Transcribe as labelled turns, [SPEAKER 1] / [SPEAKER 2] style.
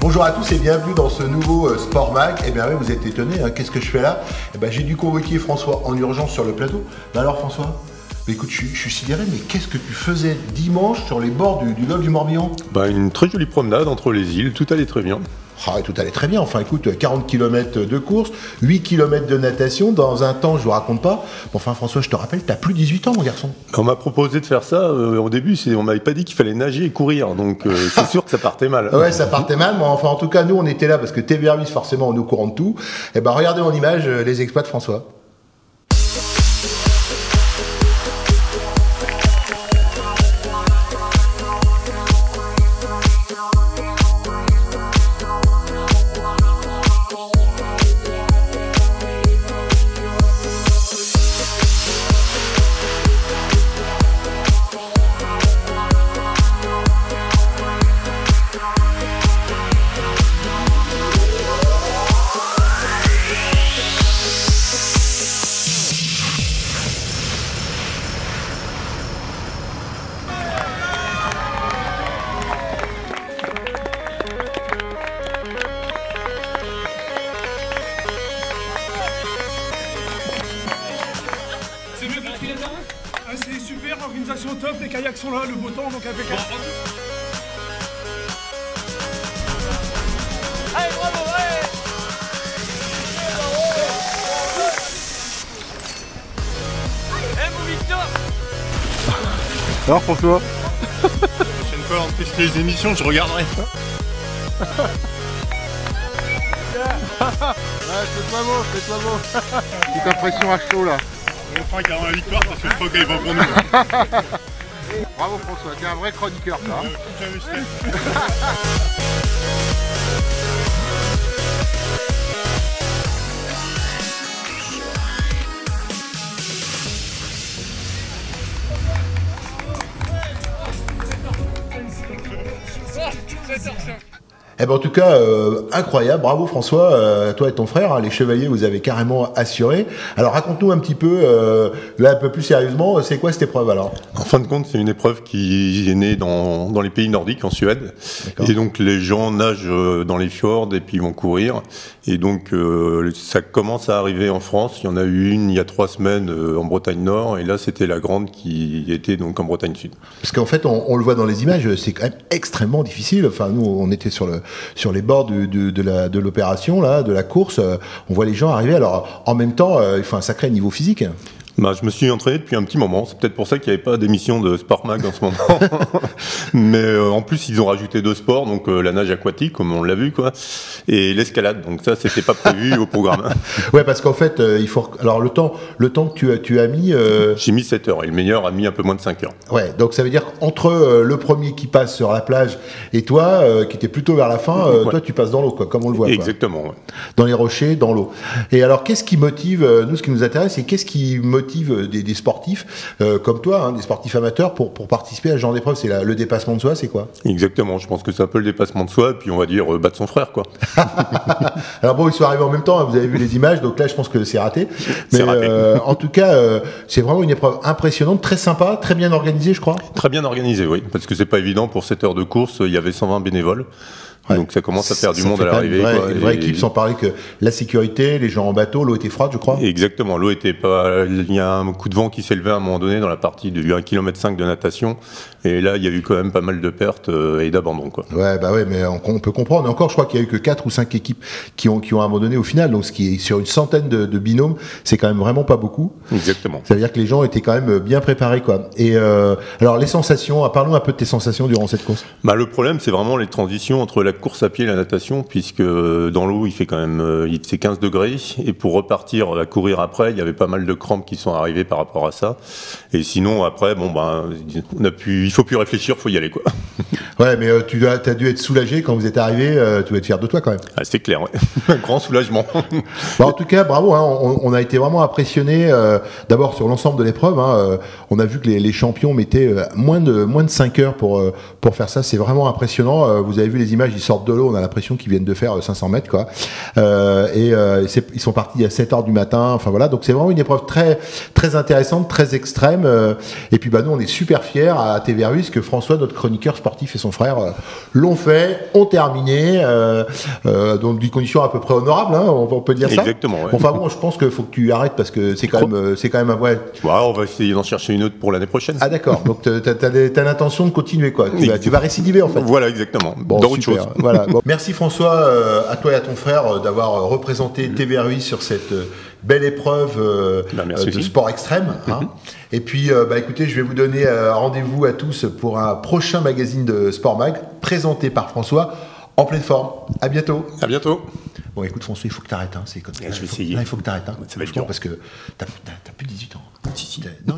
[SPEAKER 1] Bonjour à tous et bienvenue dans ce nouveau Sport Mag. Eh bien oui, vous êtes étonnés, hein, qu'est-ce que je fais là? Eh bien j'ai dû convoquer François en urgence sur le plateau. Mais alors François, écoute, je suis sidéré, mais qu'est-ce que tu faisais dimanche sur les bords du golfe du Morbihan?
[SPEAKER 2] Une très jolie promenade entre les îles, tout allait très bien.
[SPEAKER 1] Ah, tout allait très bien, enfin écoute, 40 km de course, 8 km de natation, dans un temps, je vous raconte pas. Bon, enfin François, je te rappelle, t'as plus de 18 ans mon garçon.
[SPEAKER 2] On m'a proposé de faire ça, au début, on m'avait pas dit qu'il fallait nager et courir, donc c'est sûr que ça partait mal.
[SPEAKER 1] Ouais, ça partait mal, mais enfin en tout cas, nous on était là parce que TV Herbis, forcément, on est au courant de tout. Et ben regardez en image les exploits de François.
[SPEAKER 3] C'est mieux que les c'est super, organisation top, les kayaks sont là, le beau temps, donc impeccable. Allez, bravo, allez! Mon Victor!
[SPEAKER 4] Alors François?
[SPEAKER 2] La prochaine fois, on teste les émissions, je regarderai.
[SPEAKER 4] Ouais, fais-toi beau, fais-toi beau. Petite impression à chaud là.
[SPEAKER 2] On fera carrément la victoire parce que je crois qu'elle va pour nous.
[SPEAKER 4] Bravo François, t'es un vrai chroniqueur ça.
[SPEAKER 1] Eh ben en tout cas, incroyable, bravo François, toi et ton frère, hein, les chevaliers, vous avez carrément assuré. Alors raconte-nous un petit peu, là un peu plus sérieusement, c'est quoi cette épreuve alors?
[SPEAKER 2] En fin de compte, c'est une épreuve qui est née dans les pays nordiques, en Suède. Et donc les gens nagent dans les fjords et puis ils vont courir. Et donc ça commence à arriver en France. Il y en a eu une il y a 3 semaines en Bretagne Nord. Et là, c'était la grande qui était donc en Bretagne Sud. Parce
[SPEAKER 1] qu'en fait, on le voit dans les images, c'est quand même extrêmement difficile. Enfin, nous, on était sur les bords de l'opération, là, de la course. On voit les gens arriver. Alors, en même temps, il faut un sacré niveau physique.
[SPEAKER 2] Je me suis entraîné depuis un petit moment, c'est peut-être pour ça qu'il n'y avait pas d'émission de Sport Mag en ce moment. Mais en plus, ils ont rajouté 2 sports, donc la nage aquatique, comme on l'a vu, quoi, et l'escalade, donc ça, c'était pas prévu au programme.
[SPEAKER 1] Ouais, parce qu'en fait, il faut... Alors, le temps que tu as mis...
[SPEAKER 2] J'ai mis 7 heures, et le meilleur a mis un peu moins de 5 heures. Ouais,
[SPEAKER 1] donc ça veut dire qu'entre le premier qui passe sur la plage et toi, qui était plutôt vers la fin, toi, tu passes dans l'eau, quoi, comme on le voit.
[SPEAKER 2] Exactement, quoi.
[SPEAKER 1] Dans les rochers, dans l'eau. Et alors, qu'est-ce qui motive, nous, ce qui nous intéresse, c'est qu'est-ce qui motive des sportifs comme toi, hein, des sportifs amateurs pour participer à ce genre d'épreuve? C'est le dépassement de soi, c'est quoi?
[SPEAKER 2] Exactement, je pense que c'est un peu le dépassement de soi, et puis on va dire battre son frère, quoi.
[SPEAKER 1] Alors bon, ils sont arrivés en même temps, hein, vous avez vu les images, donc là je pense que c'est raté. Mais en tout cas, c'est vraiment une épreuve impressionnante, très sympa, très bien organisée, je crois.
[SPEAKER 2] Très bien organisée, oui, parce que c'est pas évident pour 7 heures de course, il y avait 120 bénévoles. Ouais. Donc ça commence à faire du monde à l'arrivée.
[SPEAKER 1] Une vraie équipe, sans parler que la sécurité, les gens en bateau, l'eau était froide, je crois.
[SPEAKER 2] Exactement, l'eau était pas... Il y a un coup de vent qui s'est levé à un moment donné dans la partie de 1,5 km de natation. Et là, il y a eu quand même pas mal de pertes et d'abandon, quoi.
[SPEAKER 1] Ouais, bah ouais, mais on peut comprendre. Et encore, je crois qu'il y a eu que 4 ou 5 équipes qui ont abandonné au final. Donc ce qui est sur une centaine de binômes, c'est quand même vraiment pas beaucoup.
[SPEAKER 2] Exactement.
[SPEAKER 1] Ça veut dire que les gens étaient quand même bien préparés, quoi. Et alors les sensations, parlons un peu de tes sensations durant cette course.
[SPEAKER 2] Le problème, c'est vraiment les transitions entre la course à pied et la natation, puisque dans l'eau, il fait quand même 15 degrés. Et pour repartir à courir après, il y avait pas mal de crampes qui sont arrivées par rapport à ça. Et sinon, après, il faut plus réfléchir, faut y aller, quoi.
[SPEAKER 1] Ouais, mais tu as dû être soulagé quand vous êtes arrivé, tu dois être fier de toi quand même.
[SPEAKER 2] Ah, c'est clair, ouais. Un grand soulagement.
[SPEAKER 1] En tout cas, bravo, hein, on a été vraiment impressionnés, d'abord sur l'ensemble de l'épreuve. Hein, on a vu que les champions mettaient moins de 5 heures pour faire ça, c'est vraiment impressionnant. Vous avez vu les images, ils sortent de l'eau, on a l'impression qu'ils viennent de faire 500 mètres, quoi. Et ils sont partis à 7h du matin. Enfin voilà, donc c'est vraiment une épreuve très, très intéressante, très extrême. Et puis nous, on est super fiers à TV Ruisse que François, notre chroniqueur sportif, et son frère l'ont fait, ont terminé, dans des conditions à peu près honorables, hein, on peut dire ça.
[SPEAKER 2] Exactement. Ouais.
[SPEAKER 1] Enfin bon, je pense qu'il faut que tu arrêtes parce que c'est quand même un ouais.
[SPEAKER 2] On va essayer d'en chercher une autre pour l'année prochaine.
[SPEAKER 1] Ah d'accord, donc t'as l'intention de continuer quoi. Tu vas récidiver en fait.
[SPEAKER 2] Voilà, exactement.
[SPEAKER 1] Bon,
[SPEAKER 2] dans autre chose.
[SPEAKER 1] Voilà. Bon. Merci François, à toi et à ton frère d'avoir représenté TV Ruisse sur cette belle épreuve de sport extrême. Hein. Et puis, écoutez, je vais vous donner rendez-vous à tous pour un prochain magazine de Sport Mag présenté par François en pleine forme. À bientôt.
[SPEAKER 2] À bientôt.
[SPEAKER 1] Bon, écoute François, il faut que tu arrêtes. Hein. C'est comme ça.
[SPEAKER 2] Je vais essayer.
[SPEAKER 1] Là, il faut que tu arrêtes. Hein.
[SPEAKER 2] Ça va être dur
[SPEAKER 1] parce que t'as plus de 18 ans.
[SPEAKER 2] Si.
[SPEAKER 1] Non.